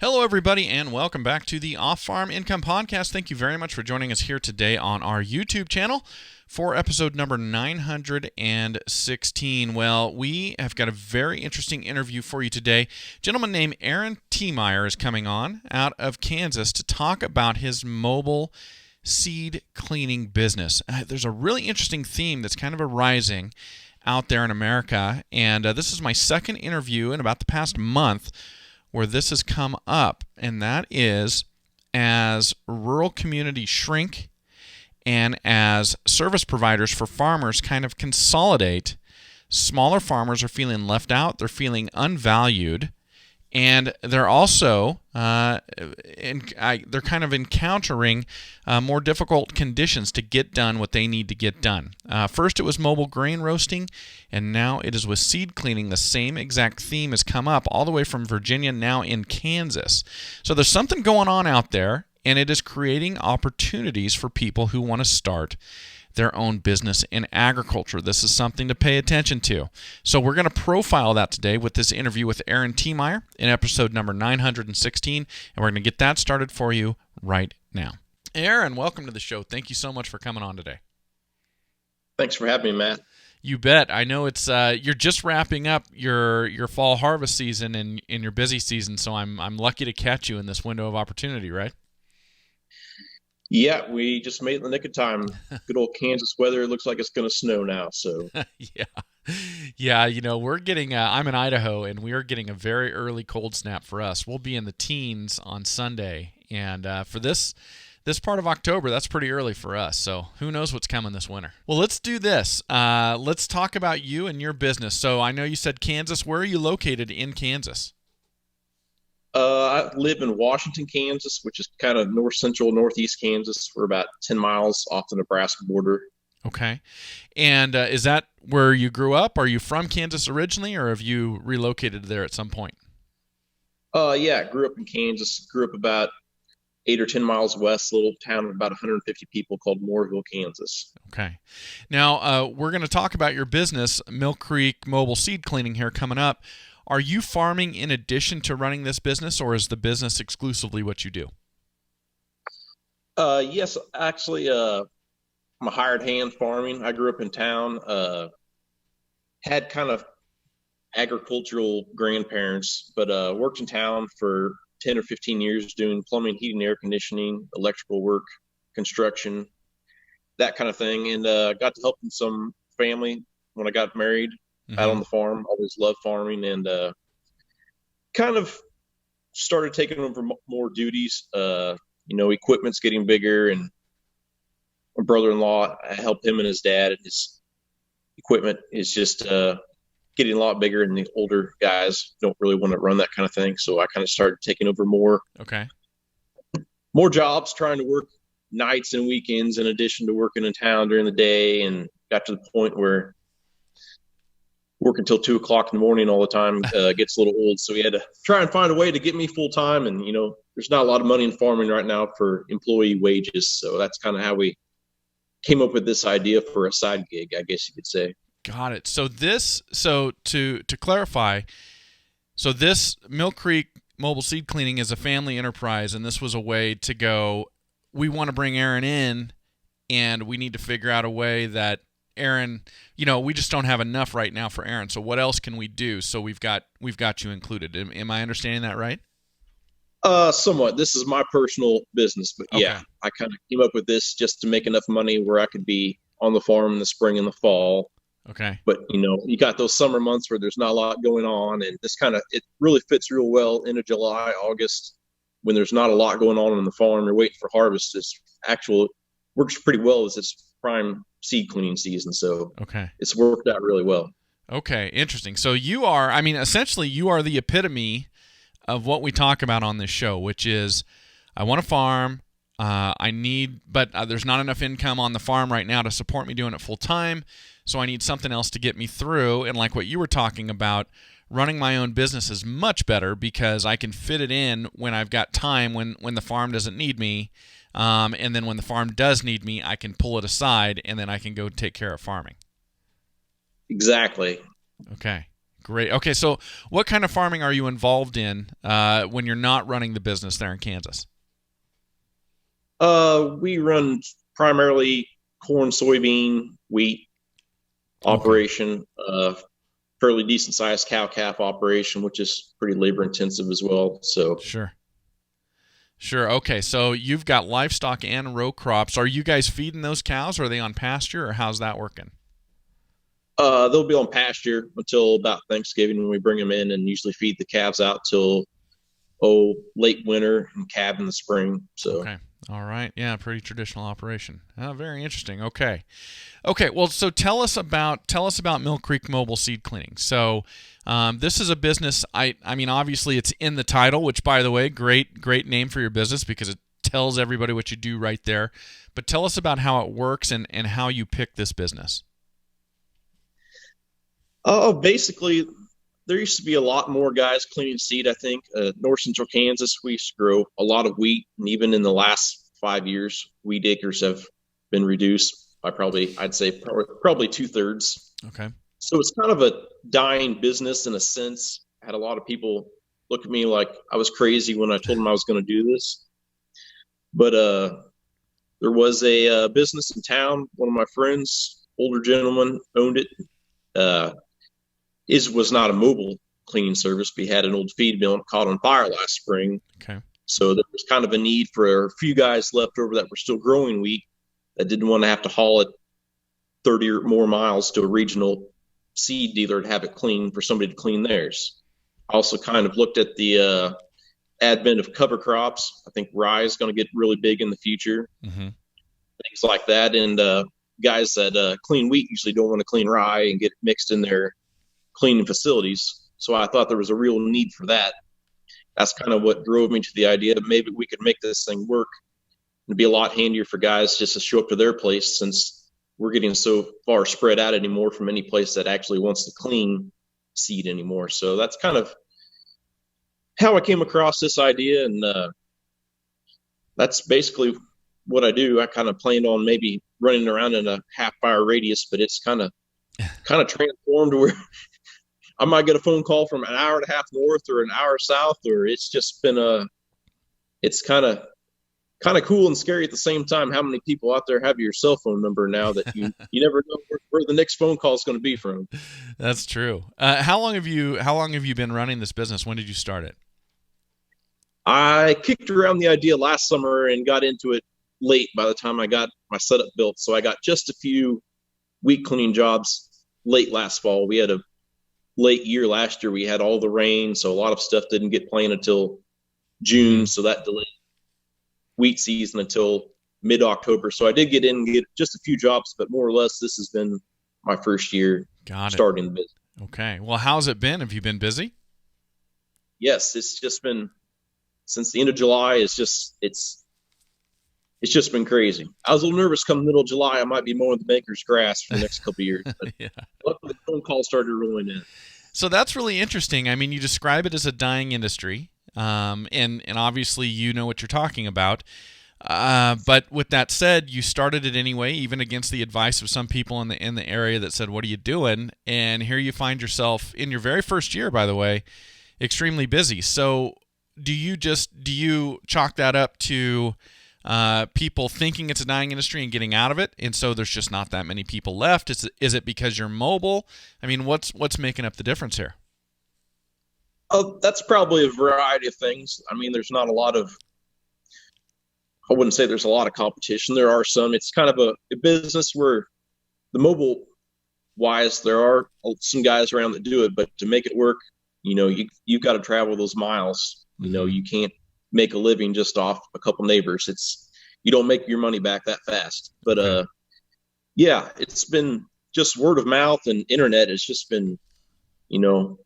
Hello, everybody, and welcome back to the Off-Farm Income Podcast. Thank you very much for joining us here today on our YouTube channel for episode number 916. Well, we have got a very interesting interview for you today. A gentleman named Aaron Tiemeyer is coming on out of Kansas to talk about his mobile seed cleaning business. There's a really interesting theme that's kind of arising out there in America, and this is my second interview in about the past month where this has come up, and that is as rural communities shrink and as service providers for farmers kind of consolidate, smaller farmers are feeling left out, they're feeling unvalued, and they're also they're kind of encountering more difficult conditions to get done what they need to get done. First it was mobile grain roasting, and now it is with seed cleaning. The same exact theme has come up all the way from Virginia, now in Kansas. So there's something going on out there, and it is creating opportunities for people who want to start their own business in agriculture. This is something to pay attention to. So we're going to profile that today with this interview with Aaron Tiemeyer in episode number 916, and we're going to get that started for you right now. Aaron, welcome to the show. Thank you so much for coming on today. Thanks for having me, Matt. You bet. I know it's you're just wrapping up your fall harvest season and in your busy season, so I'm lucky to catch you in this window of opportunity, right? Yeah, we just made it in the nick of time. Good old Kansas weather. It looks like it's going to snow now. So yeah. You know, we're getting. I'm in Idaho, and we are getting a very early cold snap for us. We'll be in the teens on Sunday, and for this part of October, that's pretty early for us. So who knows what's coming this winter? Well, let's do this. Let's talk about you and your business. So I know you said Kansas. Where are you located in Kansas? I live in Washington, Kansas, which is kind of north central, northeast Kansas. We're about 10 miles off the Nebraska border. Okay. And is that where you grew up? Are you from Kansas originally, or have you relocated there at some point? Yeah, I grew up in Kansas. Grew up about 8 or 10 miles west, a little town of about 150 people called Mooreville, Kansas. Okay. Now, we're going to talk about your business, Mill Creek Mobile Seed Cleaning, here coming up. Are you farming in addition to running this business, or is the business exclusively what you do? Yes, actually, I'm a hired hand farming. I grew up in town, had kind of agricultural grandparents, but worked in town for 10 or 15 years doing plumbing, heating, air conditioning, electrical work, construction, that kind of thing. And got to help in some family when I got married. Out on the farm. Always loved farming, and kind of started taking over more duties. Equipment's getting bigger, and my brother-in-law, I help him and his dad, and his equipment is just getting a lot bigger, and the older guys don't really want to run that kind of thing. So I kind of started taking over more jobs, trying to work nights and weekends in addition to working in town during the day, and got to the point where work until 2 o'clock in the morning all the time gets a little old. So we had to try and find a way to get me full time. And, there's not a lot of money in farming right now for employee wages. So that's kind of how we came up with this idea for a side gig, I guess you could say. Got it. So to clarify, so this Mill Creek Mobile Seed Cleaning is a family enterprise, and this was a way to go, we want to bring Aaron in, and we need to figure out a way that Aaron, we just don't have enough right now for Aaron. So what else can we do? So we've got you included. Am I understanding that right? Somewhat. This is my personal business, but Okay. Yeah, I kind of came up with this just to make enough money where I could be on the farm in the spring and the fall. Okay. But you got those summer months where there's not a lot going on, and it really fits real well into July, August, when there's not a lot going on the farm. You're waiting for harvest. Works pretty well as it's prime seed cleaning season, so It's worked out really well. Okay, interesting. So essentially you are the epitome of what we talk about on this show, which is I want to farm, but there's not enough income on the farm right now to support me doing it full time, so I need something else to get me through. And like what you were talking about, running my own business is much better because I can fit it in when I've got time, when the farm doesn't need me. And then when the farm does need me, I can pull it aside, and then I can go take care of farming. Exactly. Okay. Great. Okay, so what kind of farming are you involved in when you're not running the business there in Kansas? We run primarily corn, soybean, wheat Okay, operation, fairly decent sized cow calf operation, which is pretty labor intensive as well. So, sure. Sure. Okay, so you've got livestock and row crops. Are you guys feeding those cows? Or are they on pasture, or how's that working? they'll be on pasture until about Thanksgiving when we bring them in and usually feed the calves out till, late winter and calve in the spring. So, Okay. All right. Yeah, pretty traditional operation. Very interesting. Okay. Okay. Well, so tell us about Mill Creek Mobile Seed Cleaning. So, this is a business. I mean, obviously, it's in the title, which, by the way, great name for your business because it tells everybody what you do right there. But tell us about how it works and how you pick this business. basically, there used to be a lot more guys cleaning seed. I think north central Kansas, we used to grow a lot of wheat, and even in the last 5 years, wheat acres have been reduced by probably, I'd say, probably 2/3. Okay. So it's kind of a dying business in a sense. I had a lot of people look at me like I was crazy when I told them I was going to do this. But there was a business in town. One of my friends, older gentleman, owned it. Uh, His was not a mobile cleaning service, but he had an old feed mill and caught on fire last spring. Okay. So there was kind of a need for a few guys left over that were still growing wheat that didn't want to have to haul it 30 or more miles to a regional seed dealer to have it clean for somebody to clean theirs. I also kind of looked at the advent of cover crops. I think rye is going to get really big in the future, Mm-hmm. things like that. And guys that clean wheat usually don't want to clean rye and get mixed in their cleaning facilities. So I thought there was a real need for that. That's kind of what drove me to the idea that maybe we could make this thing work. It'd be a lot handier for guys just to show up to their place since we're getting so far spread out anymore from any place that actually wants to clean seed anymore. So that's kind of how I came across this idea, and that's basically what I do. I kind of planned on maybe running around in a half hour radius, but it's kind of transformed where I might get a phone call from an hour and a half north or an hour south, or it's just been it's kind of cool and scary at the same time. How many people out there have your cell phone number now that you never know where the next phone call is going to be from. That's true. How long have you been running this business? When did you start it? I kicked around the idea last summer and got into it late by the time I got my setup built. So I got just a few wheat cleaning jobs late last fall. We had a late year last year. We had all the rain, so a lot of stuff didn't get planted until Mm-hmm. June. So that delayed wheat season until mid October. So I did get in and get just a few jobs, but more or less this has been my first year Got it. starting the business. Okay. Well, how's it been? Have you been busy? Yes, it's just been since the end of July. It's just been crazy. I was a little nervous come middle of July. I might be mowing the banker's grass for the next couple of years, but Yeah. luckily the phone calls started rolling in. So that's really interesting. I mean, you describe it as a dying industry, and obviously you know what you're talking about. But with that said, you started it anyway, even against the advice of some people in the area that said, "What are you doing?" And here you find yourself in your very first year, by the way, extremely busy. So do you chalk that up to people thinking it's a dying industry and getting out of it, and so there's just not that many people left? Is it because you're mobile? I mean, what's making up the difference here? Oh, that's probably a variety of things. I mean, there's not a lot of, I wouldn't say there's a lot of competition. There are some. It's kind of a business where the mobile wise, there are some guys around that do it, but to make it work, you've got to travel those miles. Mm-hmm. You can't make a living just off a couple neighbors. You don't make your money back that fast. But Okay. yeah, it's been just word of mouth and internet. It's just been, you know,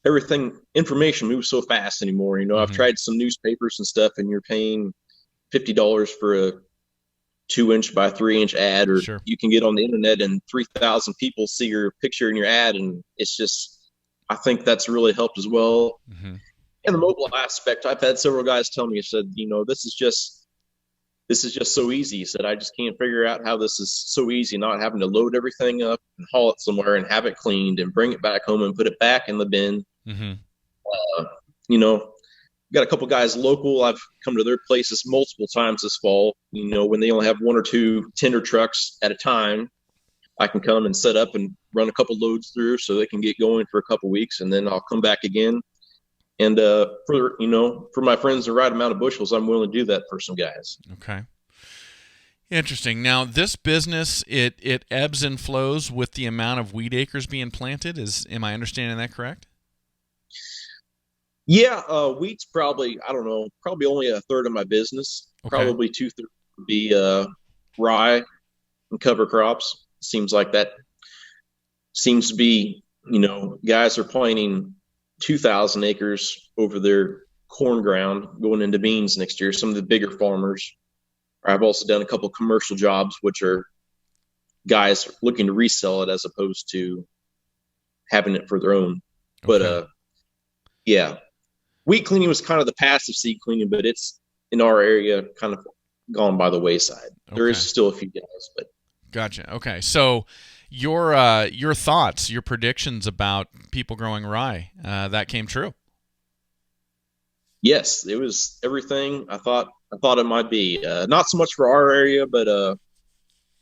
everything information moves so fast anymore. I've Mm-hmm. tried some newspapers and stuff, and you're paying $50 for a 2 inch by 3 inch ad, or Sure. you can get on the internet and 3,000 people see your picture in your ad, and it's just, I think that's really helped as well. Mm-hmm. And the mobile aspect, I've had several guys tell me, said, this is just this is just so easy. He said, I just can't figure out how this is so easy, not having to load everything up and haul it somewhere and have it cleaned and bring it back home and put it back in the bin. Mm-hmm. You know, got a couple guys local. I've come to their places multiple times this fall. You know, when they only have one or two tender trucks at a time, I can come and set up and run a couple loads through so they can get going for a couple weeks, and then I'll come back again. And for my friends the right amount of bushels, I'm willing to do that for some guys. Okay. Interesting. Now, this business, it ebbs and flows with the amount of wheat acres being planted. Am I understanding that correct? Yeah, wheat's probably, I don't know, probably only a third of my business. Okay. Probably two-thirds would be rye and cover crops. Seems like that seems to be, guys are planting 2,000 acres over their corn ground going into beans next year. Some of the bigger farmers. I've also done a couple commercial jobs, which are guys looking to resell it as opposed to having it for their own. Okay. But yeah, wheat cleaning was kind of the passive seed cleaning, but it's in our area kind of gone by the wayside. Okay. There is still a few guys, but gotcha. Okay, so your thoughts, your predictions about people growing rye, that came true. Yes, it was everything I thought it might be. Not so much for our area, but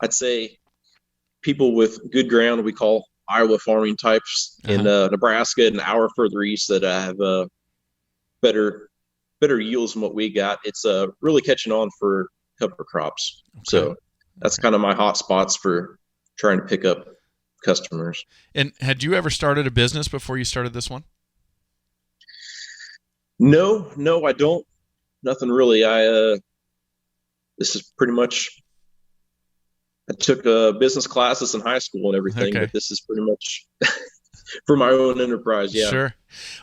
I'd say people with good ground, we call Iowa farming types in Nebraska and an hour further east that have better yields than what we got. It's really catching on for cover crops. Okay. So that's kind of my hot spots for trying to pick up customers. And had you ever started a business before you started this one? No, I don't. Nothing really. This is pretty much, I took business classes in high school and everything, but this is pretty much for my own enterprise. Yeah. Sure.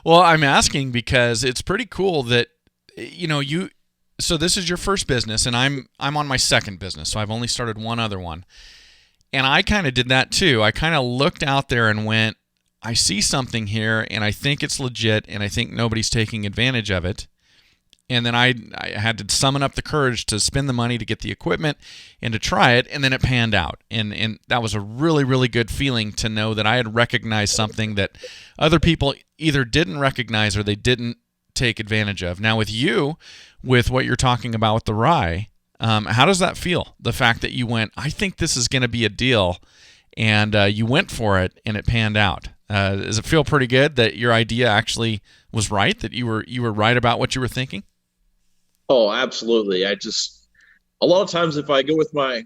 Well, I'm asking because it's pretty cool that, so this is your first business and I'm on my second business. So I've only started one other one. And I kind of did that too. I kind of looked out there and went, I see something here and I think it's legit and I think nobody's taking advantage of it. And then I had to summon up the courage to spend the money to get the equipment and to try it, and then it panned out. And that was a really, really good feeling to know that I had recognized something that other people either didn't recognize or they didn't take advantage of. Now with you, with what you're talking about with the rye, how does that feel? The fact that you went, I think this is going to be a deal, and you went for it and it panned out. Does it feel pretty good that your idea actually was right, that you were right about what you were thinking? Oh, absolutely. A lot of times if I go with my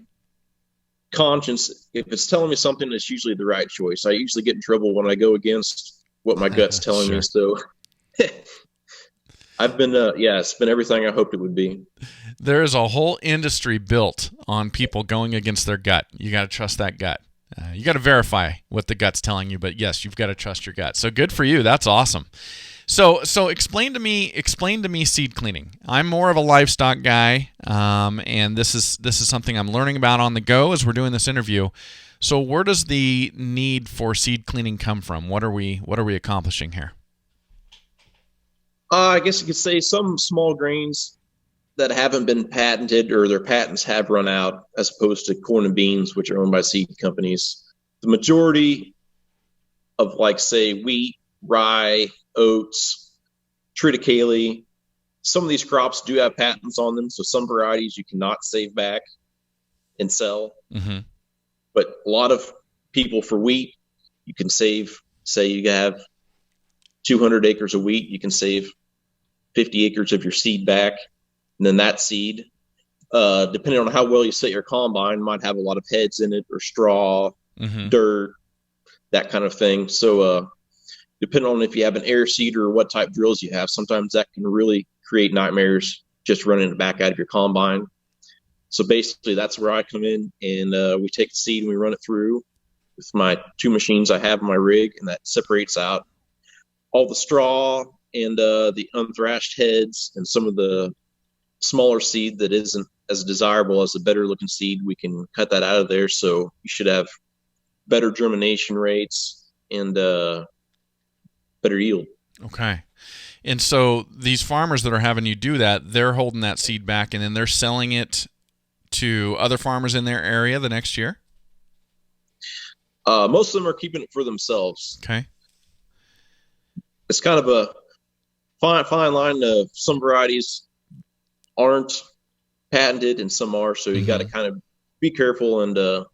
conscience, if it's telling me something, it's usually the right choice. I usually get in trouble when I go against what my gut's telling me. So I've been, it's been everything I hoped it would be. There is a whole industry built on people going against their gut. You got to trust that gut. You got to verify what the gut's telling you, but yes, you've got to trust your gut. So good for you. That's awesome. So explain to me seed cleaning. I'm more of a livestock guy, and this is something I'm learning about on the go as we're doing this interview. So where does the need for seed cleaning come from? What are we accomplishing here? I guess you could say some small grains that haven't been patented or their patents have run out, as opposed to corn and beans, which are owned by seed companies. The majority of, like, say, wheat, rye, oats, triticale, some of these crops do have patents on them, so some varieties you cannot save back and sell. Mm-hmm. But a lot of people for wheat, you can save, say you have 200 acres of wheat, you can save 50 acres of your seed back. And then that seed, depending on how well you set your combine, might have a lot of heads in it or straw, dirt, that kind of thing. So depending on if you have an air seeder or what type drills you have, sometimes that can really create nightmares just running it back out of your combine. So basically that's where I come in, and we take the seed and we run it through with my two machines I have in my rig, and that separates out all the straw and the unthrashed heads and some of the smaller seed that isn't as desirable as the better looking seed. We can cut that out of there, so you should have better germination rates and better yield. Okay. And so these farmers that are having you do that, they're holding that seed back and then they're selling it to other farmers in their area the next year? Most of them are keeping it for themselves. Okay. It's kind of a fine line. Some varieties aren't patented and some are, so you got to kind of be careful. And that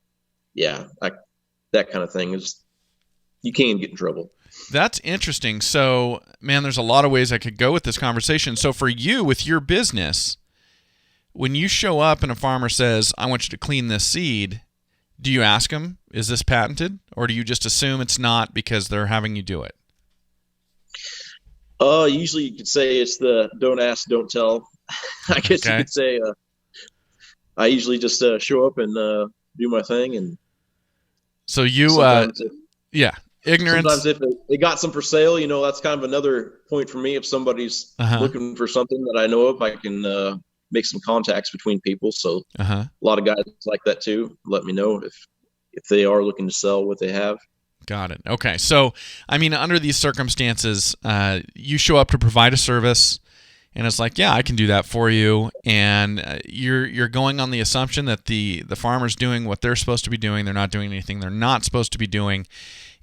kind of thing is, you can get in trouble. That's interesting. So, man, there's a lot of ways I could go with this conversation. So for you, with your business, when you show up and a farmer says, I want you to clean this seed, do you ask them, is this patented? Or do you just assume it's not because they're having you do it? Usually you could say it's the don't ask, don't tell. I guess you could say I usually just show up and do my thing. And so you, ignorance. Sometimes if it got some for sale, that's kind of another point for me. If somebody's looking for something that I know of, I can make some contacts between people. So a lot of guys like that too. Let me know if they are looking to sell what they have. Got it. Okay. So, I mean, under these circumstances, you show up to provide a service, and it's like, yeah, I can do that for you. And you're going on the assumption that the farmer's doing what they're supposed to be doing. They're not doing anything they're not supposed to be doing.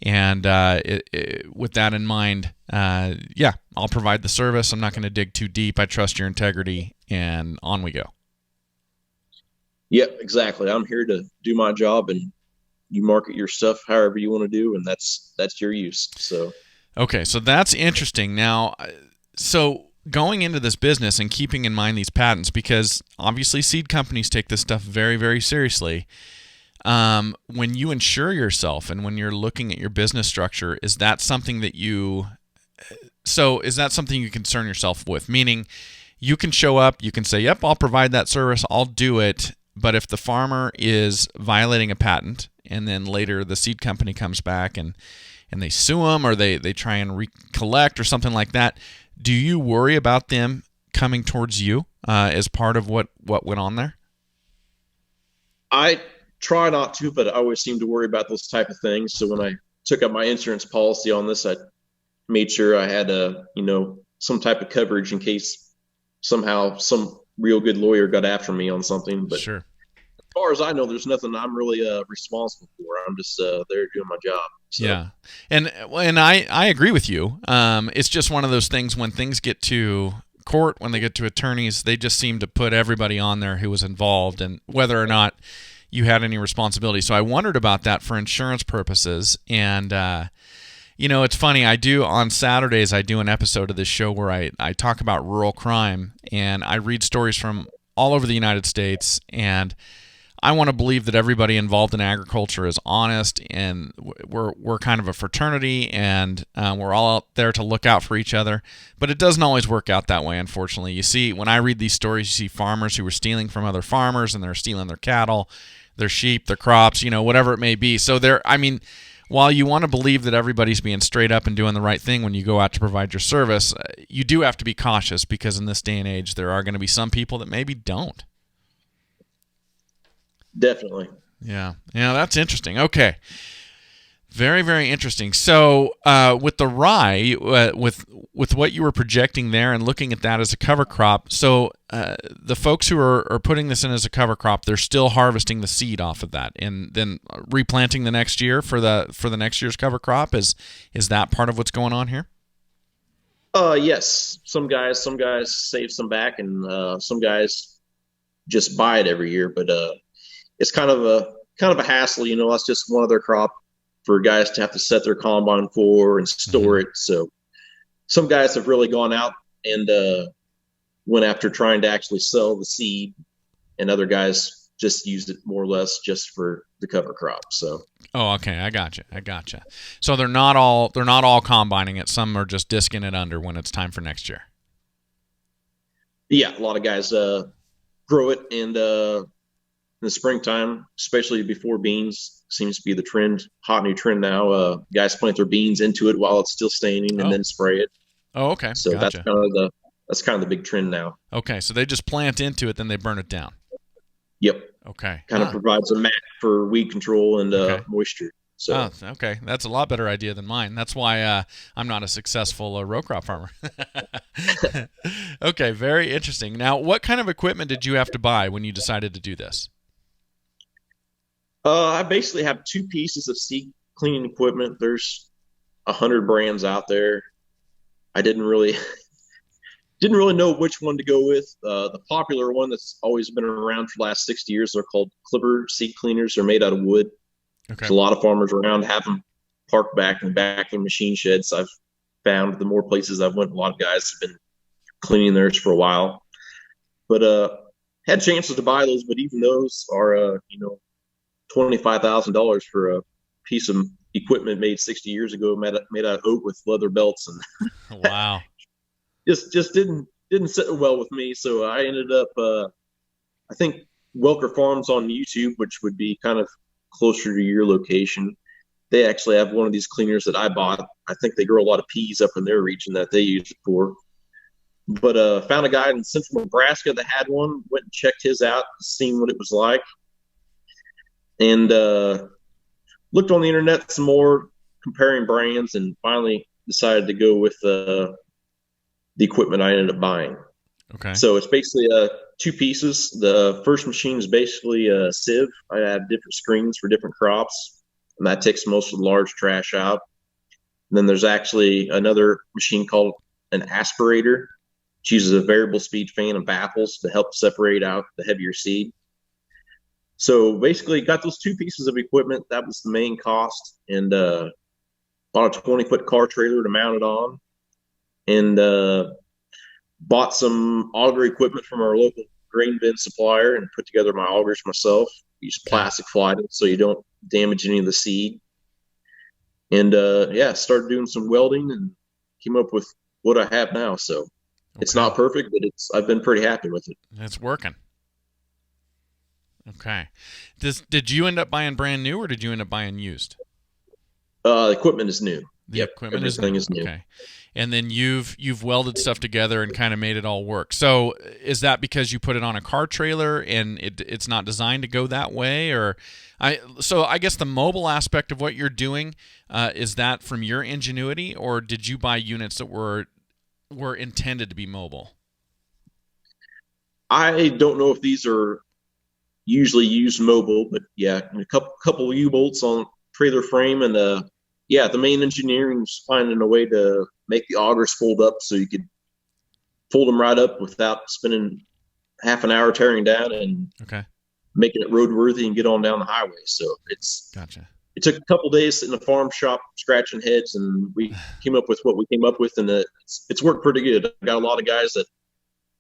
And with that in mind, I'll provide the service. I'm not going to dig too deep. I trust your integrity, and on we go. Yep, exactly. I'm here to do my job, and you market your stuff however you want to do, and that's your use. So, okay, so that's interesting. Now, so going into this business and keeping in mind these patents, because obviously seed companies take this stuff very, very seriously. When you insure yourself and when you're looking at your business structure, is that something that you concern yourself with? Meaning, you can show up, you can say, "Yep, I'll provide that service, I'll do it." But if the farmer is violating a patent, and then later the seed company comes back and they sue them, or they try and recollect or something like that, do you worry about them coming towards you as part of what went on there? I try not to, but I always seem to worry about those type of things. So when I took up my insurance policy on this, I made sure I had some type of coverage in case somehow some real good lawyer got after me on something. But sure. As far as I know, there's nothing I'm really responsible for. I'm just there doing my job. So. Yeah, and I agree with you. It's just one of those things when things get to court, when they get to attorneys, they just seem to put everybody on there who was involved, and whether or not you had any responsibility. So I wondered about that for insurance purposes. And it's funny. On Saturdays, I do an episode of this show where I talk about rural crime, and I read stories from all over the United States, and I want to believe that everybody involved in agriculture is honest, and we're kind of a fraternity, and we're all out there to look out for each other. But it doesn't always work out that way, unfortunately. You see, when I read these stories, you see farmers who are stealing from other farmers, and they're stealing their cattle, their sheep, their crops, whatever it may be. So while you want to believe that everybody's being straight up and doing the right thing when you go out to provide your service, you do have to be cautious, because in this day and age, there are going to be some people that maybe don't. Definitely. Yeah, that's interesting. Okay. Very, very interesting. So with the rye, with what you were projecting there and looking at that as a cover crop, so the folks who are putting this in as a cover crop, they're still harvesting the seed off of that and then replanting the next year for the next year's cover crop. Is that part of what's going on here? Yes. Some guys save some back, and some guys just buy it every year. But it's kind of a hassle. That's just one of their crop for guys to have to set their combine for and store it. So some guys have really gone out and went after trying to actually sell the seed, and other guys just used it more or less just for the cover crop. So. Oh, okay. I gotcha. So they're not all combining it. Some are just disking it under when it's time for next year. Yeah, a lot of guys grow it, and in the springtime, especially before beans, seems to be the trend, hot new trend now. Guys plant their beans into it while it's still standing and then spray it. Oh, okay. So gotcha. that's kind of the big trend now. Okay, so they just plant into it, then they burn it down. Yep. Okay. Kind of provides a mat for weed control and moisture. So Oh, okay. That's a lot better idea than mine. That's why I'm not a successful row crop farmer. Okay, very interesting. Now, what kind of equipment did you have to buy when you decided to do this? I basically have two pieces of seed cleaning equipment. There's 100 brands out there. I didn't really know which one to go with. The popular one that's always been around for the last 60 years, they're called Clipper seed cleaners. They're made out of wood. Okay. There's a lot of farmers around have them parked back in the back of their machine sheds. I've found the more places I've went, a lot of guys have been cleaning theirs for a while. But had chances to buy those, but even those are $25,000 for a piece of equipment made 60 years ago, made out of oak with leather belts, and Wow. just didn't sit well with me. So I ended up, I think Welker Farms on YouTube, which would be kind of closer to your location. They actually have one of these cleaners that I bought. I think they grow a lot of peas up in their region that they use it for. But found a guy in central Nebraska that had one, went and checked his out, seen what it was like, and looked on the internet some more, comparing brands, and finally decided to go with the equipment I ended up buying. Okay. So it's basically two pieces. The first machine is basically a sieve. I have different screens for different crops, and that takes most of the large trash out. And then there's actually another machine called an aspirator, which uses a variable speed fan and baffles to help separate out the heavier seed. So basically, got those two pieces of equipment. That was the main cost, and bought a 20-foot car trailer to mount it on, and bought some auger equipment from our local grain bin supplier and put together my augers myself. Use plastic flighted so you don't damage any of the seed. And started doing some welding and came up with what I have now. So it's not perfect, but I've been pretty happy with it. It's working. Okay. Did you end up buying brand new, or did you end up buying used? Equipment is new. The equipment is new. Okay. And then you've welded stuff together and kind of made it all work. So is that because you put it on a car trailer and it's not designed to go that way? Or so I guess the mobile aspect of what you're doing, is that from your ingenuity, or did you buy units that were intended to be mobile? I don't know if these are usually used mobile, but yeah, a couple of U-bolts on trailer frame, and the main engineering is finding a way to make the augers fold up so you could fold them right up without spending half an hour tearing down and making it roadworthy and get on down the highway. So gotcha. It took a couple days sitting in the farm shop scratching heads, and we came up with what we came up with, and it's worked pretty good. I got a lot of guys that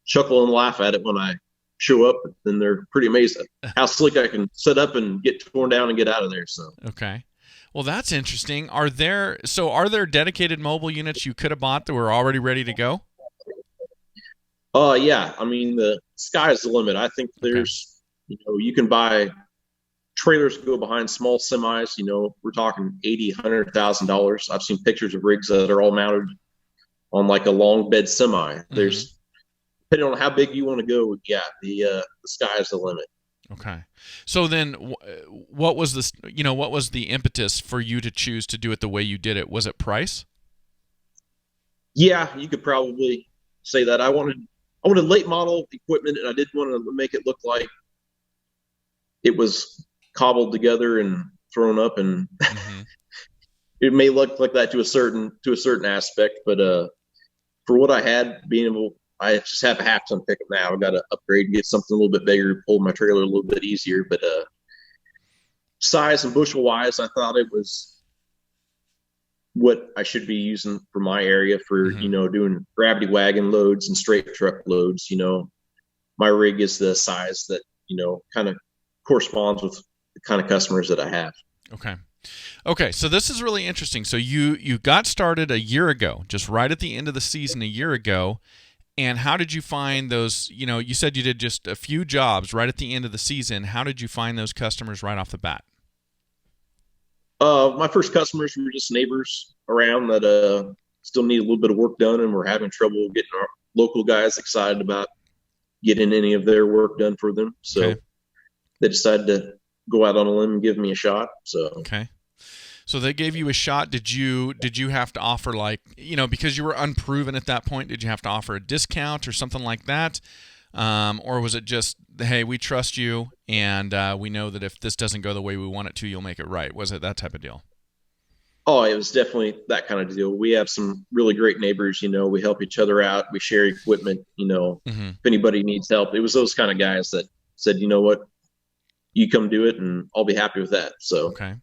chuckle and laugh at it when I show up, and they're pretty amazed at how slick I can set up and get torn down and get out of there. So okay. Well, that's interesting. Are there dedicated mobile units you could have bought that were already ready to go? Yeah. I mean, the sky's the limit. I think there's, you can buy trailers to go behind small semis. We're talking $80,000-$100,000. I've seen pictures of rigs that are all mounted on like a long bed semi. Mm-hmm. There's, depending on how big you want to go, the sky's the limit. Okay. So then what was the impetus for you to choose to do it the way you did it? Was it price? Yeah, you could probably say that. I wanted late model equipment, and I didn't want to make it look like it was cobbled together and thrown up, and it may look like that to a certain aspect, but for what I had, I just have a half-ton pickup now. I've got to upgrade and get something a little bit bigger, pull my trailer a little bit easier. But size and bushel-wise, I thought it was what I should be using for my area for, doing gravity wagon loads and straight truck loads. My rig is the size that, kind of corresponds with the kind of customers that I have. Okay, so this is really interesting. So you got started a year ago, just right at the end of the season a year ago. And how did you find those, you said you did just a few jobs right at the end of the season. How did you find those customers right off the bat? My first customers were just neighbors around that still need a little bit of work done, and we're having trouble getting our local guys excited about getting any of their work done for them. So they decided to go out on a limb and give me a shot. So So they gave you a shot. Did you have to offer, like, because you were unproven at that point, did you have to offer a discount or something like that? Or was it just, hey, we trust you and we know that if this doesn't go the way we want it to, you'll make it right? Was it that type of deal? Oh, it was definitely that kind of deal. We have some really great neighbors, we help each other out. We share equipment, Hmm. if anybody needs help. It was those kind of guys that said, you know what, you come do it and I'll be happy with that. So, Okay.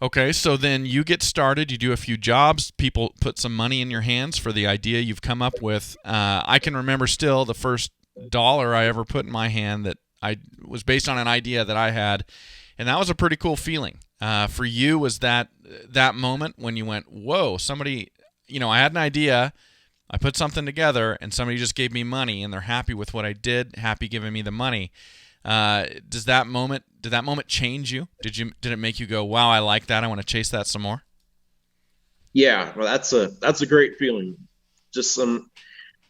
Okay, so then you get started. You do a few jobs. People put some money in your hands for the idea you've come up with. I can remember still the first dollar I ever put in my hand that I was based on an idea that I had, and that was a pretty cool feeling. For you, was that moment when you went, "Whoa!" Somebody, I had an idea. I put something together, and somebody just gave me money, and they're happy with what I did, happy giving me the money. Did that moment change you? Did it make you go, wow, I like that, I want to chase that some more? yeah, well, that's a great feeling. Just some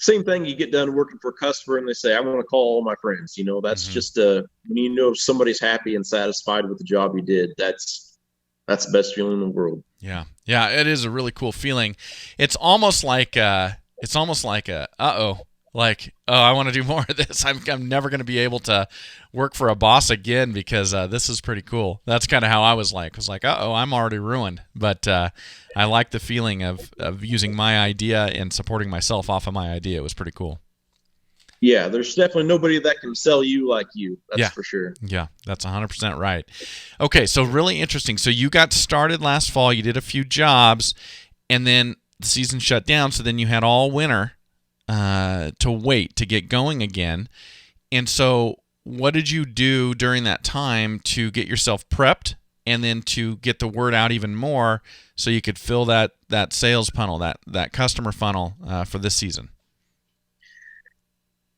same thing. You get done working for a customer and they say, I want to call all my friends. That's Hmm. just when somebody's happy and satisfied with the job you did. That's the best feeling in the world. Yeah, yeah, it is a really cool feeling. It's almost like a uh-oh, like, oh, I want to do more of this. I'm never going to be able to work for a boss again because this is pretty cool. That's kind of how I was like. I was like, uh-oh, I'm already ruined. But I like the feeling of using my idea and supporting myself off of my idea. It was pretty cool. Yeah, there's definitely nobody that can sell you like you. That's Yeah. for sure. Yeah, that's 100% right. Okay, so really interesting. So you got started last fall, you did a few jobs, and then the season shut down. So then you had all winter to wait to get going again. And so, what did you do during that time to get yourself prepped and then to get the word out even more so you could fill that sales funnel, that customer funnel for this season?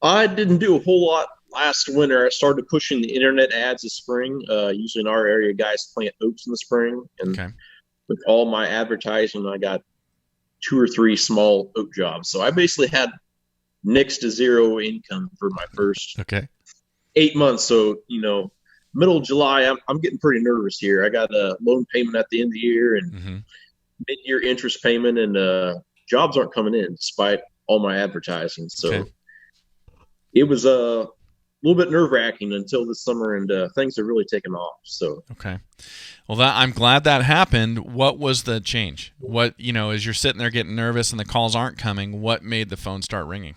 I didn't do a whole lot last winter. I started pushing the internet ads this spring. Usually in our area, guys plant oats in the spring, and Okay. with all my advertising, I got two or three small oat jobs. So I basically had next to zero income for my first Okay. 8 months. So, middle of July, I'm getting pretty nervous here. I got a loan payment at the end of the year and Mm-hmm. mid-year interest payment, and jobs aren't coming in despite all my advertising. Okay. So it was a little bit nerve-wracking until this summer, and things have really taken off. So Okay. Well, I'm glad that happened. What was the change? What, as you're sitting there getting nervous and the calls aren't coming, what made the phone start ringing?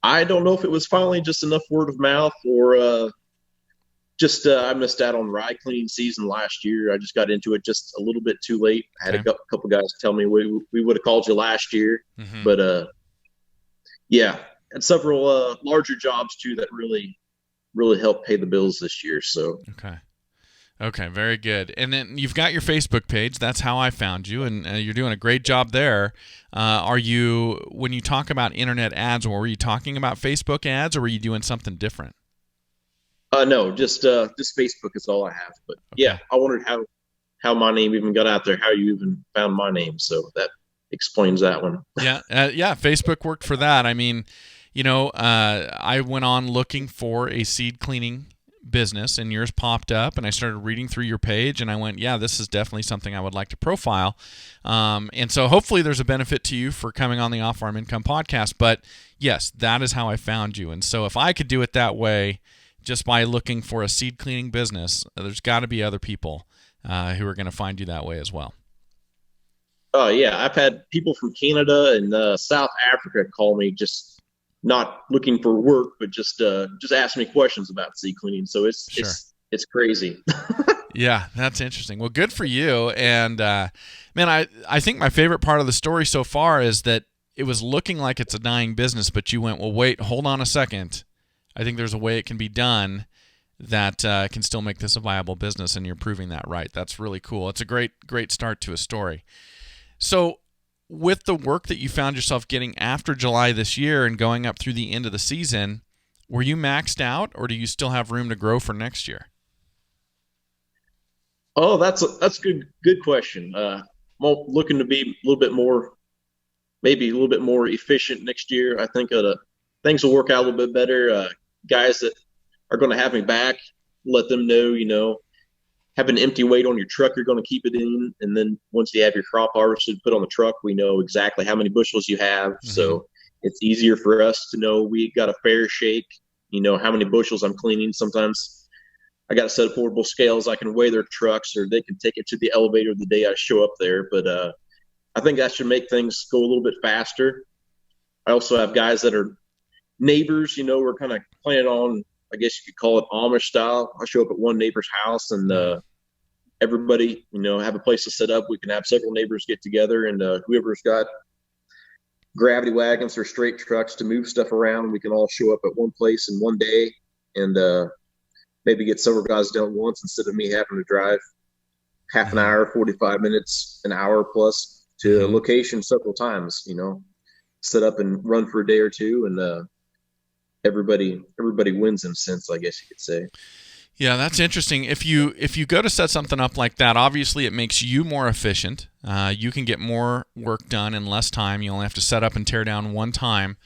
I don't know if it was finally just enough word of mouth or just I missed out on rye cleaning season last year. I just got into it just a little bit too late. I had a Okay. couple guys tell me we would have called you last year, Mm-hmm. but yeah, and several larger jobs too that really helped pay the bills this year. So Okay. Okay, very good. And then you've got your Facebook page. That's how I found you, and you're doing a great job there. When you talk about internet ads, were you talking about Facebook ads, or were you doing something different? no, just Facebook is all I have. But yeah, Okay. I wondered how my name even got out there, how you even found my name. So that explains that one. Yeah, yeah. Facebook worked for that. I mean, I went on looking for a seed cleaning business, and yours popped up, and I started reading through your page, and I went, yeah, this is definitely something I would like to profile. And so hopefully there's a benefit to you for coming on the Off Farm Income podcast. But yes, that is how I found you. And so if I could do it that way, just by looking for a seed cleaning business, there's got to be other people who are going to find you that way as well. Oh yeah, I've had people from Canada and South Africa call me, just not looking for work, but just ask me questions about sea cleaning. So it's Sure. it's crazy. Yeah, that's interesting. Well, good for you. And man, I think my favorite part of the story so far is that it was looking like it's a dying business, but you went, well, wait, hold on a second. I think there's a way it can be done that can still make this a viable business, and you're proving that right. That's really cool. It's a great start to a story. So, with the work that you found yourself getting after July this year and going up through the end of the season, were you maxed out, or do you still have room to grow for next year? Oh, that's a good question. I'm looking to be a little bit more, maybe a little bit more efficient next year. I think things will work out a little bit better. Guys that are going to have me back, let them know, have an empty weight on your truck you're going to keep it in, and then once you have your crop harvested, put on the truck, we know exactly how many bushels you have. So it's easier for us to know we got a fair shake, how many bushels I'm cleaning. Sometimes I got a set of portable scales. I can weigh their trucks, or they can take it to the elevator the day I show up there. But I think that should make things go a little bit faster. I also have guys that are neighbors, we're kind of planning on, I guess you could call it Amish style. I show up at one neighbor's house, and everybody, have a place to set up. We can have several neighbors get together, and whoever's got gravity wagons or straight trucks to move stuff around, we can all show up at one place in one day, and maybe get several guys done once instead of me having to drive half an hour, 45 minutes, an hour plus to a location several times, set up and run for a day or two, and everybody wins in a sense, I guess you could say. Yeah, that's interesting. If you go to set something up like that, obviously it makes you more efficient. You can get more work done in less time. You only have to set up and tear down one time,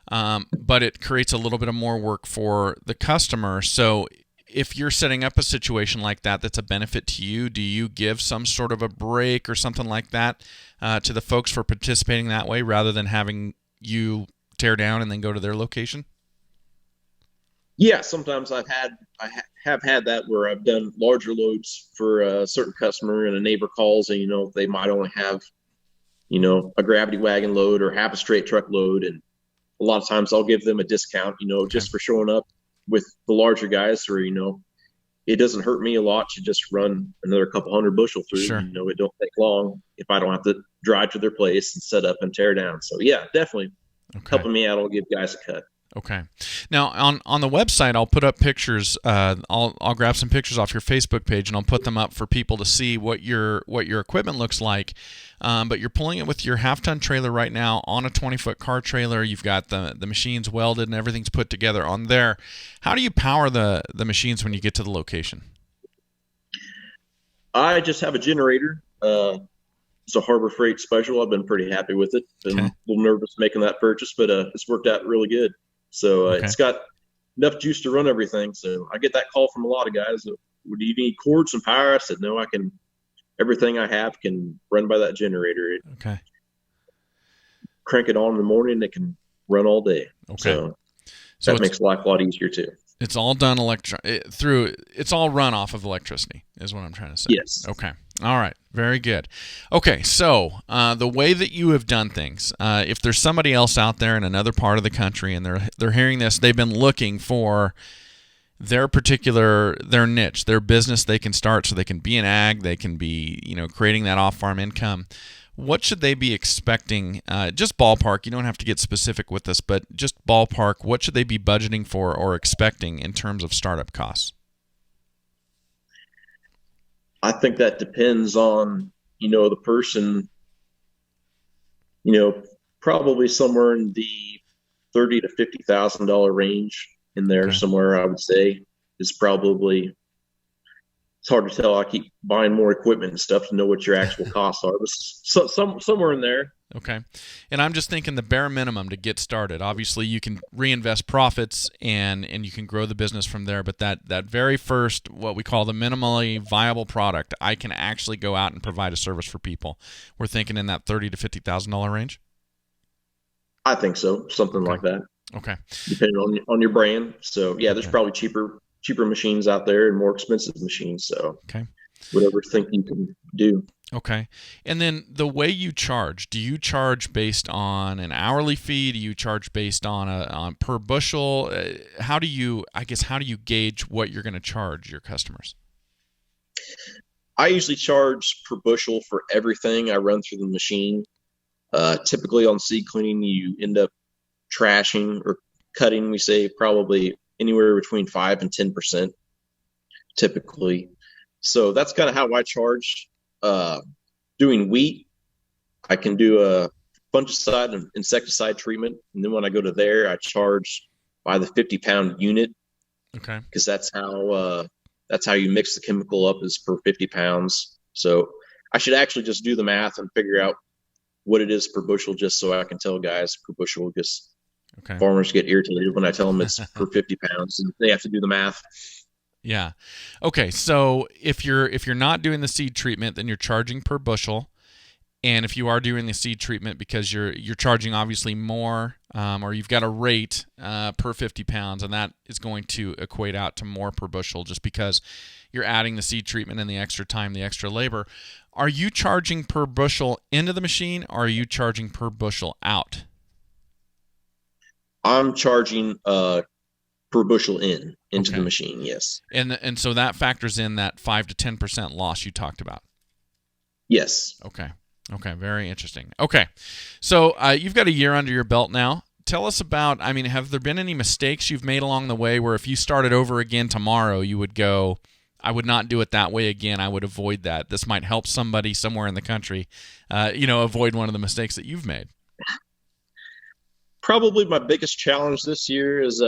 but it creates a little bit of more work for the customer. So if you're setting up a situation like that that's a benefit to you, do you give some sort of a break or something like that to the folks for participating that way rather than having you tear down and then go to their location? Yeah, sometimes I have had that where I've done larger loads for a certain customer, and a neighbor calls, and they might only have a gravity wagon load or half a straight truck load, and a lot of times I'll give them a discount, just for showing up with the larger guys, or it doesn't hurt me a lot to just run another couple hundred bushel through. Sure. It don't take long if I don't have to drive to their place and set up and tear down. So yeah, definitely helping me out. I'll give guys a cut. Okay. Now on the website, I'll put up pictures. I'll grab some pictures off your Facebook page, and I'll put them up for people to see what your equipment looks like. But you're pulling it with your half-ton trailer right now on a 20-foot car trailer. You've got the machines welded and everything's put together on there. How do you power the machines when you get to the location? I just have a generator. It's a Harbor Freight special. I've been pretty happy with it. Been a little nervous making that purchase, but it's worked out really good. So it's got enough juice to run everything. So I get that call from a lot of guys. Do you need cords and power? I said, no, everything I have can run by that generator. Crank it on in the morning. It can run all day. So that makes life a lot easier too. It's all done it's all run off of electricity is what I'm trying to say. Yes. Okay. All right. Very good. Okay. So the way that you have done things, if there's somebody else out there in another part of the country and they're hearing this, they've been looking for their niche, their business they can start so they can be in ag, they can be, creating that off-farm income. What should they be expecting? Just ballpark. You don't have to get specific with this, but just ballpark. What should they be budgeting for or expecting in terms of startup costs? I think that depends on, the person, probably somewhere in the $30,000 to $50,000 range in there somewhere, I would say is probably. It's hard to tell. I keep buying more equipment and stuff to know what your actual costs are, but somewhere in there. Okay. And I'm just thinking the bare minimum to get started. Obviously, you can reinvest profits and you can grow the business from there, but that very first, what we call the minimally viable product, I can actually go out and provide a service for people. We're thinking in that $30,000 to $50,000 range? I think so, something like that. Okay. Depending on your brand. So, yeah, there's probably cheaper machines out there and more expensive machines. So whatever think you can do. Okay. And then the way you charge, do you charge based on an hourly fee? Do you charge based on per bushel? How do you gauge what you're going to charge your customers? I usually charge per bushel for everything I run through the machine. Typically on seed cleaning, you end up trashing or cutting, we say probably anywhere between 5 and 10% typically. So that's kind of how I charge. Doing wheat, I can do a fungicide and insecticide treatment. And then when I go to there, I charge by the 50-pound unit. Okay. Because that's how you mix the chemical up is per 50 pounds. So I should actually just do the math and figure out what it is per bushel just so I can tell guys per bushel, because farmers get irritated when I tell them it's per 50 pounds and they have to do the math. Yeah. Okay. So if you're not doing the seed treatment, then you're charging per bushel. And if you are doing the seed treatment, because you're charging obviously more, or you've got a rate per 50 pounds, and that is going to equate out to more per bushel, just because you're adding the seed treatment and the extra time, the extra labor. Are you charging per bushel into the machine, or are you charging per bushel out? I'm charging per bushel into the Okay. machine. Yes. And so that factors in that 5 to 10% loss you talked about. Yes. Okay. Okay. Very interesting. Okay. So you've got a year under your belt now. Tell us about, I mean, have there been any mistakes you've made along the way where if you started over again tomorrow, you would go, I would not do it that way again. I would avoid that. This might help somebody somewhere in the country, avoid one of the mistakes that you've made. Probably my biggest challenge this year is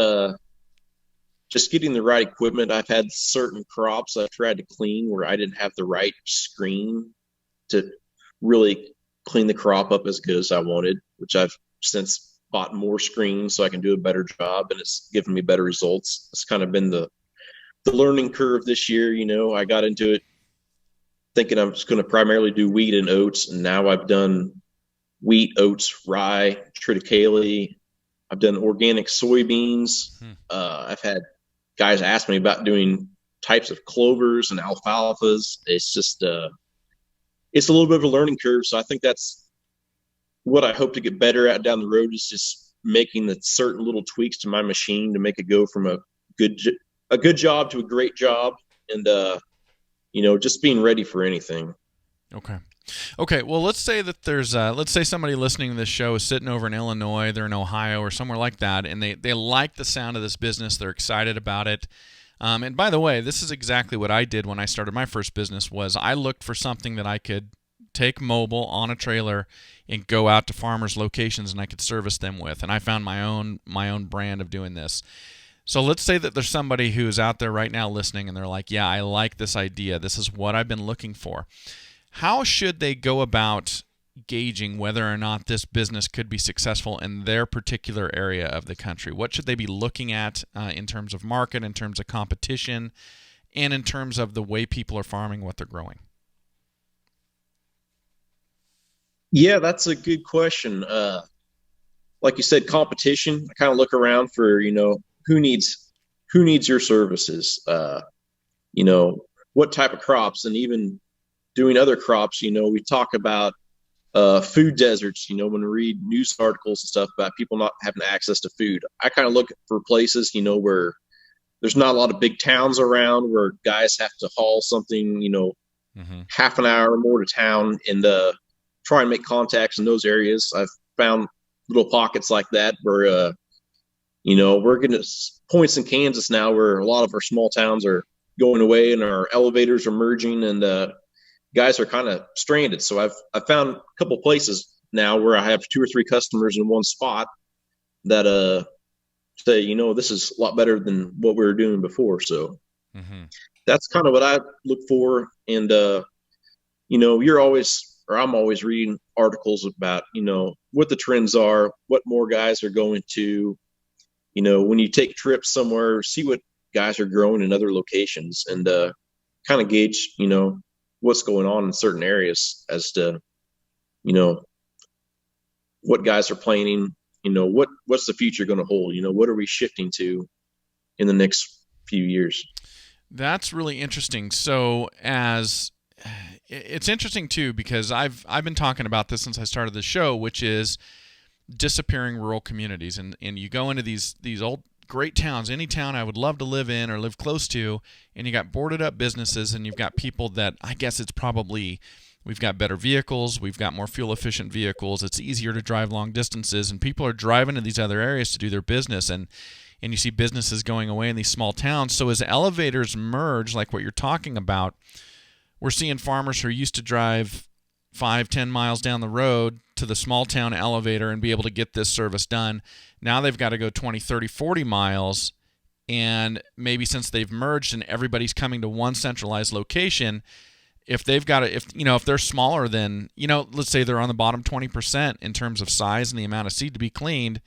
just getting the right equipment. I've had certain crops I've tried to clean where I didn't have the right screen to really clean the crop up as good as I wanted, which I've since bought more screens so I can do a better job, and it's given me better results. It's kind of been the learning curve this year. I got into it thinking I'm just going to primarily do wheat and oats, and now I've done wheat, oats, rye, triticale. I've done organic soybeans. I've had guys ask me about doing types of clovers and alfalfas. It's just it's a little bit of a learning curve. So I think that's what I hope to get better at down the road, is just making the certain little tweaks to my machine to make it go from a good job to a great job, and just being ready for anything. Okay. Okay, well, let's say that let's say somebody listening to this show is sitting over in Illinois, they're in Ohio or somewhere like that, and they like the sound of this business, they're excited about it. And by the way, this is exactly what I did when I started my first business. Was I looked for something that I could take mobile on a trailer and go out to farmers' locations and I could service them with, and I found my own brand of doing this. So let's say that there's somebody who's out there right now listening and they're like, yeah, I like this idea. This is what I've been looking for. How should they go about gauging whether or not this business could be successful in their particular area of the country? What should they be looking at in terms of market, in terms of competition, and in terms of the way people are farming what they're growing? Yeah, that's a good question. Like you said, competition. I kind of look around for, who needs your services. What type of crops, and even doing other crops. We talk about food deserts. When we read news articles and stuff about people not having access to food, I kind of look for places, where there's not a lot of big towns around, where guys have to haul something, half an hour or more to town, and try and make contacts in those areas. I've found little pockets like that where, we're getting points in Kansas now where a lot of our small towns are going away and our elevators are merging, and guys are kind of stranded. So I've found a couple places now where I have 2 or 3 customers in one spot that say, this is a lot better than what we were doing before. So that's kind of what I look for. And I'm always reading articles about what the trends are, what more guys are going to. When you take trips somewhere, see what guys are growing in other locations, and kind of gauge what's going on in certain areas as to what guys are planning, what's the future going to hold, what are we shifting to in the next few years. That's really interesting. So it's interesting too, because I've been talking about this since I started the show, which is disappearing rural communities, and you go into these old great towns, any town I would love to live in or live close to, and you got boarded up businesses, and you've got people that, I guess it's probably, we've got better vehicles, we've got more fuel efficient vehicles, it's easier to drive long distances, and people are driving to these other areas to do their business, and you see businesses going away in these small towns. So as elevators merge, like what you're talking about, we're seeing farmers who are used to drive 5-10 miles down the road to the small town elevator and be able to get this service done. Now they've got to go 20, 30, 40 miles, and maybe since they've merged and everybody's coming to one centralized location, if they've got to, if they're smaller than, let's say they're on the bottom 20% in terms of size and the amount of seed to be cleaned,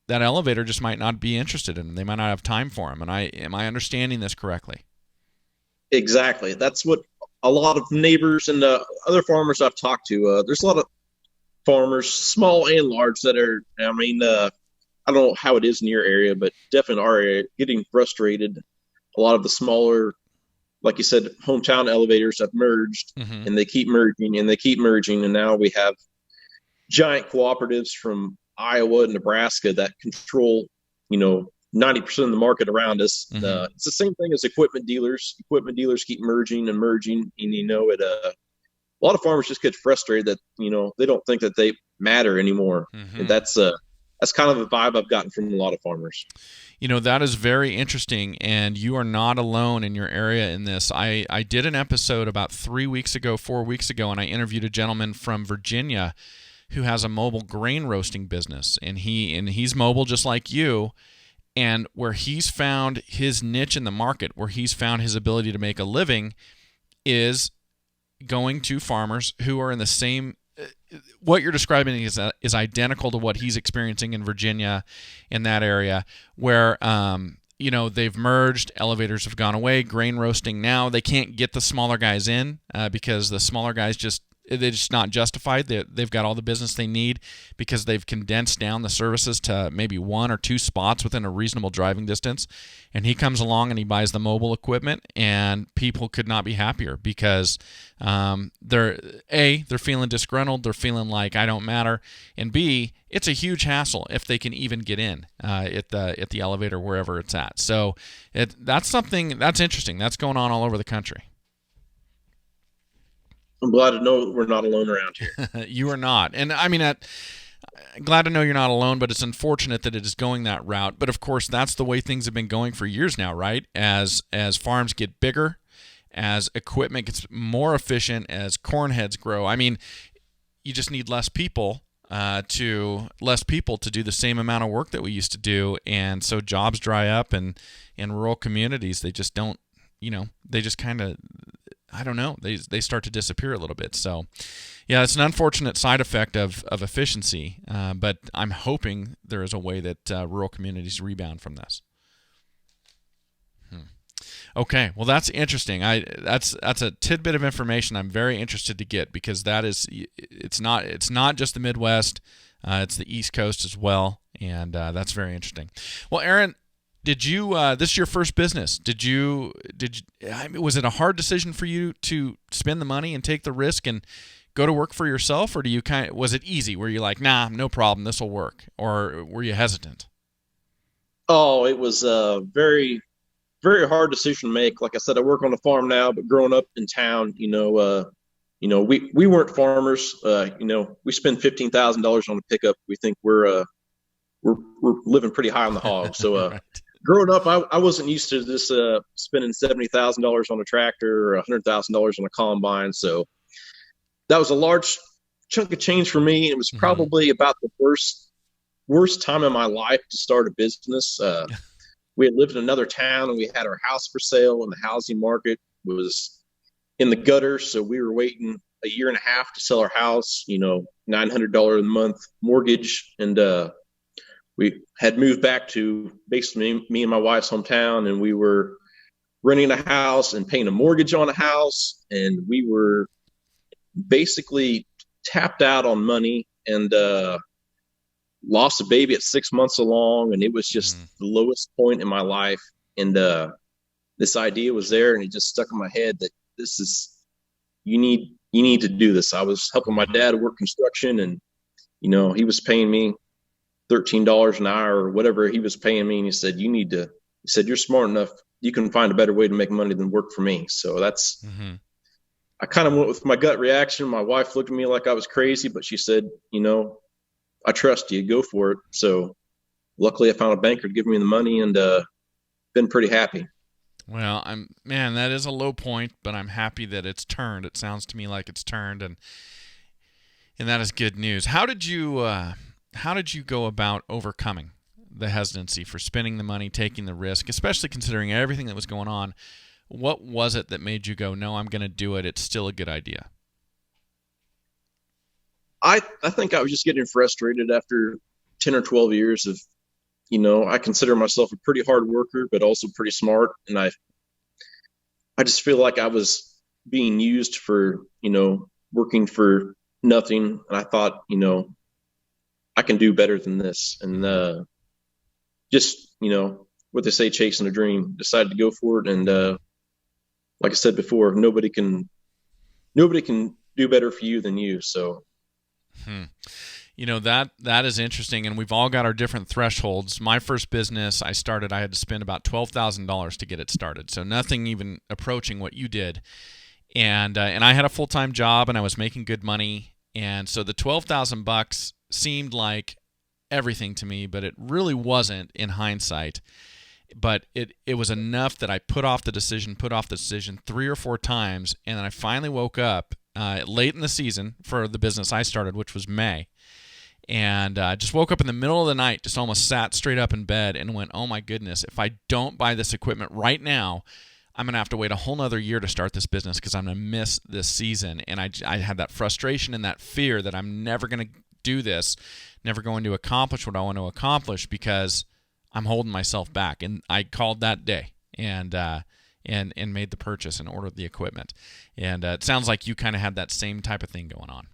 that elevator just might not be interested in them. They might not have time for them. And am I understanding this correctly? Exactly. That's what a lot of neighbors and other farmers I've talked to. There's a lot of farmers, small and large, that are. I mean, I don't know how it is in your area, but definitely in our area, getting frustrated. A lot of the smaller, like you said, hometown elevators have merged, Hmm. and they keep merging and they keep merging, and now we have giant cooperatives from Iowa and Nebraska that control, 90% of the market around us. Hmm. It's the same thing as equipment dealers. Equipment dealers keep merging and merging, and a lot of farmers just get frustrated that they don't think that they matter anymore, and Hmm. that's kind of the vibe I've gotten from a lot of farmers. That is very interesting, and you are not alone in your area in this. I did an episode about 3 weeks ago, 4 weeks ago, and I interviewed a gentleman from Virginia who has a mobile grain roasting business, and he's mobile just like you. And where he's found his niche in the market, where he's found his ability to make a living, is going to farmers who are in the same. What you're describing is identical to what he's experiencing in Virginia, in that area, where they've merged, elevators have gone away, grain roasting now they can't get the smaller guys in because the smaller guys they're just not justified. They've got all the business they need because they've condensed down the services to maybe one or two spots within a reasonable driving distance. And he comes along and he buys the mobile equipment, and people could not be happier because they're feeling disgruntled, they're feeling like I don't matter, and B, it's a huge hassle if they can even get in at the elevator wherever it's at. So that's something that's interesting. That's going on all over the country. I'm glad to know that we're not alone around here. You are not. And I mean, glad to know you're not alone, but it's unfortunate that it is going that route. But of course, that's the way things have been going for years now, right? As farms get bigger, as equipment gets more efficient, as corn heads grow. I mean, you just need less people to do the same amount of work that we used to do, and so jobs dry up, and in rural communities they just don't. They just kind of, I don't know. They start to disappear a little bit. So, yeah, it's an unfortunate side effect of efficiency. But I'm hoping there is a way that rural communities rebound from this. Okay, well that's interesting. That's a tidbit of information I'm very interested to get, because it's not just the Midwest, it's the East Coast as well, and that's very interesting. Well, Aaron, did you this is your first business? Was it a hard decision for you to spend the money and take the risk and go to work for yourself, or was it easy? Were you like, nah, no problem, this will work, or were you hesitant? Oh, it was a very, very hard decision to make. Like I said, I work on a farm now, but growing up in town, we weren't farmers. We spend $15,000 on a pickup. We think we're living pretty high on the hog. So Right. growing up, I wasn't used to this spending $70,000 on a tractor or $100,000 on a combine. So that was a large chunk of change for me. It was Hmm. probably about the worst time in my life to start a business. We had lived in another town, and we had our house for sale, and the housing market was in the gutter. So we were waiting a year and a half to sell our house, $900 a month mortgage. And we had moved back to basically me and my wife's hometown, and we were renting a house and paying a mortgage on a house. And we were basically tapped out on money, and lost a baby at 6 months along. And it was Hmm. just the lowest point in my life. And this idea was there, and it just stuck in my head that this is, you need to do this. I was helping my Hmm. dad work construction, and he was paying me $13 an hour or whatever he was paying me, and he said, you're smart enough, you can find a better way to make money than work for me. So Hmm. I kind of went with my gut reaction. My wife looked at me like I was crazy, but she said, I trust you, go for it. So luckily I found a banker to give me the money, and been pretty happy. Well, man, that is a low point, but I'm happy that it's turned. It sounds to me like it's turned, and that is good news. How did you go about overcoming the hesitancy for spending the money, taking the risk, especially considering everything that was going on? What was it that made you go, no, I'm going to do it? It's still a good idea. I think I was just getting frustrated after 10 or 12 years of, I consider myself a pretty hard worker, but also pretty smart. And I just feel like I was being used for, working for nothing. And I thought, I can do better than this. And just, what they say, chasing a dream, decided to go for it. And like I said before, nobody can do better for you than you. So that is interesting, and we've all got our different thresholds. My first business I had to spend about $12,000 to get it started, so nothing even approaching what you did. And I had a full-time job, and I was making good money, and so the $12,000 seemed like everything to me, but it really wasn't in hindsight. But it was enough that I put off the decision 3 or 4 times, and then I finally woke up late in the season for the business I started, which was May. And just woke up in the middle of the night, just almost sat straight up in bed and went, oh my goodness, if I don't buy this equipment right now, I'm going to have to wait a whole nother year to start this business because I'm going to miss this season. And I had that frustration and that fear that I'm never going to do this, never going to accomplish what I want to accomplish because I'm holding myself back. And I called that day and made the purchase and ordered the equipment. And it sounds like you kind of had that same type of thing going on.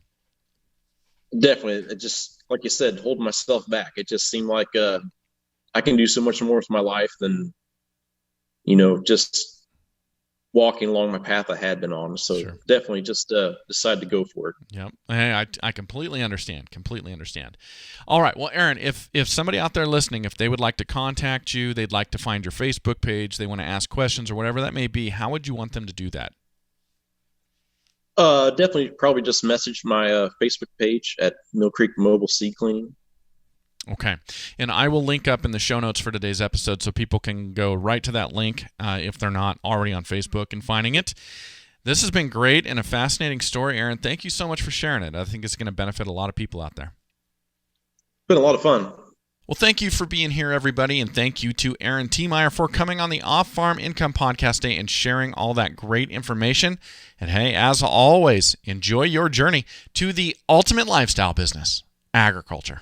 definitely, it just, like you said, holding myself back. It just seemed like I can do so much more with my life than, just walking along my path I had been on. So Sure. definitely just decided to go for it. Yep. I completely understand. Completely understand. All right. Well, Aaron, if somebody out there listening, if they would like to contact you, they'd like to find your Facebook page, they want to ask questions or whatever that may be, how would you want them to do that? Definitely probably just message my Facebook page at Mill Creek Mobile Seed Cleaning. Okay. And I will link up in the show notes for today's episode so people can go right to that link if they're not already on Facebook and finding it. This has been great and a fascinating story, Aaron. Thank you so much for sharing it. I think it's going to benefit a lot of people out there. Been a lot of fun. Well, thank you for being here, everybody, and thank you to Aaron Tiemeyer for coming on the Off-Farm Income Podcast Day and sharing all that great information. And hey, as always, enjoy your journey to the ultimate lifestyle business, agriculture.